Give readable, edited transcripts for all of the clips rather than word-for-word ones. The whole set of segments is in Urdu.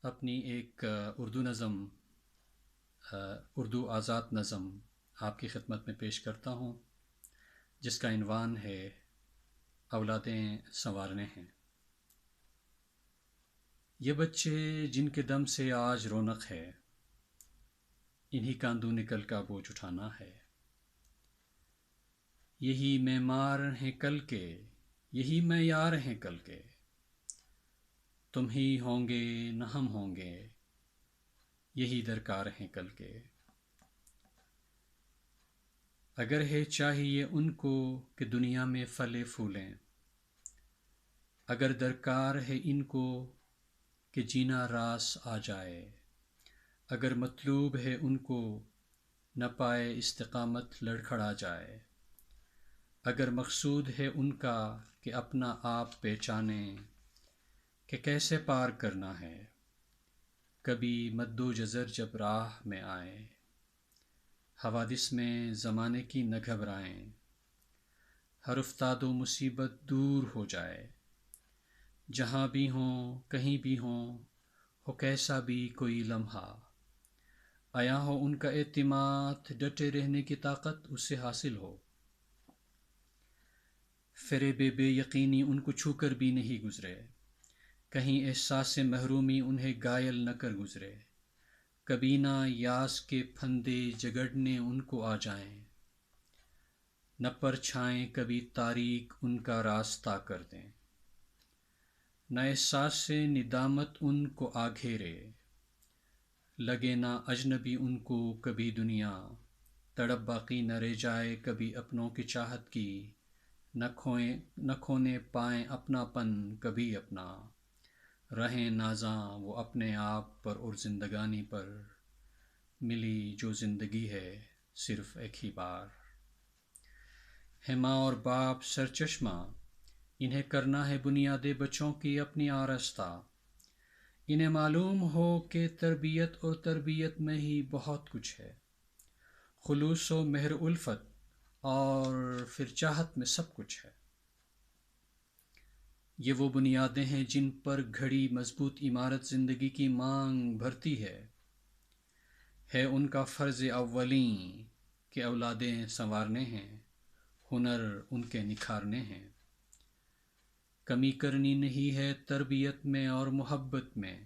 اپنی ایک اردو نظم، اردو آزاد نظم آپ کی خدمت میں پیش کرتا ہوں، جس کا عنوان ہے اولادیں سنوارنے ہیں۔ یہ بچے جن کے دم سے آج رونق ہے، انہی کا اندھو نکل کا بوجھ اٹھانا ہے۔ یہی معمار ہیں کل کے، یہی معیار ہیں کل کے، تم ہی ہوں گے نہ ہم ہوں گے، یہی درکار ہیں کل کے۔ اگر ہے چاہیے ان کو کہ دنیا میں پھلے پھولیں، اگر درکار ہے ان کو کہ جینا راس آ جائے، اگر مطلوب ہے ان کو نہ پائے استقامت لڑکھڑا جائے، اگر مقصود ہے ان کا کہ اپنا آپ پہچانیں کہ کیسے پار کرنا ہے، کبھی مد و جزر جب راہ میں آئے، حوادث میں زمانے کی نہ گھبرائیں، ہر افتاد و مصیبت دور ہو جائے، جہاں بھی ہوں کہیں بھی ہوں، ہو کیسا بھی کوئی لمحہ، آیا ہو ان کا اعتماد، ڈٹے رہنے کی طاقت اسے حاصل ہو۔ فریب بے یقینی ان کو چھو کر بھی نہیں گزرے، کہیں احساس محرومی انہیں گائل نہ کر گزرے، کبھی نہ یاس کے پھندے جگڑنے ان کو آ جائیں، نہ پرچھائیں کبھی تاریک ان کا راستہ کر دیں، نہ احساس سے ندامت ان کو آ گھیرے، لگے نہ اجنبی ان کو کبھی دنیا، تڑپ باقی نہ رہ جائے کبھی اپنوں کی چاہت کی، نہ کھونے پائیں اپنا پن کبھی اپنا، رہیں نازاں وہ اپنے آپ پر اور زندگانی پر، ملی جو زندگی ہے صرف ایک ہی بار۔ ہے ماں اور باپ سرچشمہ، انہیں کرنا ہے بنیاد بچوں کی اپنی آراستہ، انہیں معلوم ہو کہ تربیت اور تربیت میں ہی بہت کچھ ہے، خلوص و مہر الفت اور پھر چاہت میں سب کچھ ہے۔ یہ وہ بنیادیں ہیں جن پر گھڑی مضبوط عمارت زندگی کی مانگ بھرتی ہے ان کا فرض اولیں کہ اولادیں سنوارنے ہیں، ہنر ان کے نکھارنے ہیں۔ کمی کرنی نہیں ہے تربیت میں اور محبت میں،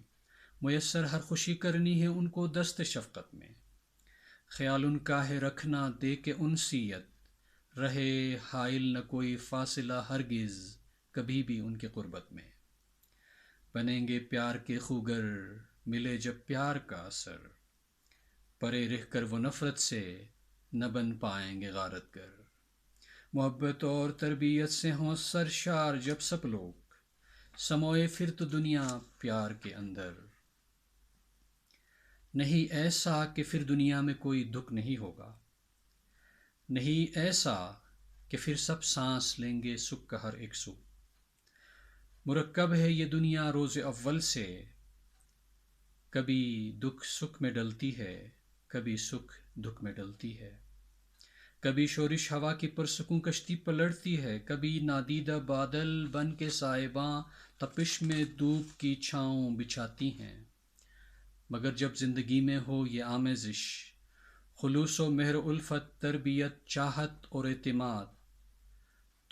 میسر ہر خوشی کرنی ہے ان کو دست شفقت میں، خیال ان کا ہے رکھنا دے کے انسیت، رہے حائل نہ کوئی فاصلہ ہرگز کبھی بھی ان کی قربت میں، بنیں گے پیار کے خوگر ملے جب پیار کا اثر، پرے رہ کر وہ نفرت سے نہ بن پائیں گے غارت گر، محبت اور تربیت سے ہوں سرشار جب سب لوگ، سموئے پھر تو دنیا پیار کے اندر، نہیں ایسا کہ پھر دنیا میں کوئی دکھ نہیں ہوگا، نہیں ایسا کہ پھر سب سانس لیں گے سکھ کا ہر ایک سکھ، مرکب ہے یہ دنیا روز اول سے، کبھی دکھ سکھ میں ڈلتی ہے، کبھی سکھ دکھ میں ڈلتی ہے، کبھی شورش ہوا کی پرسکون کشتی پلٹتی ہے، کبھی نادیدہ بادل بن کے صاحباں تپش میں دھوپ کی چھاؤں بچھاتی ہیں، مگر جب زندگی میں ہو یہ آمیزش، خلوص و مہر الفت، تربیت، چاہت اور اعتماد،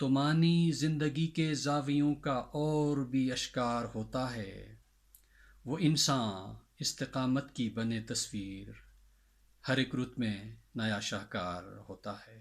تو معنی زندگی کے زاویوں کا اور بھی اشکار ہوتا ہے، وہ انسان استقامت کی بنے تصویر، ہر ایک رت میں نیا شاہکار ہوتا ہے۔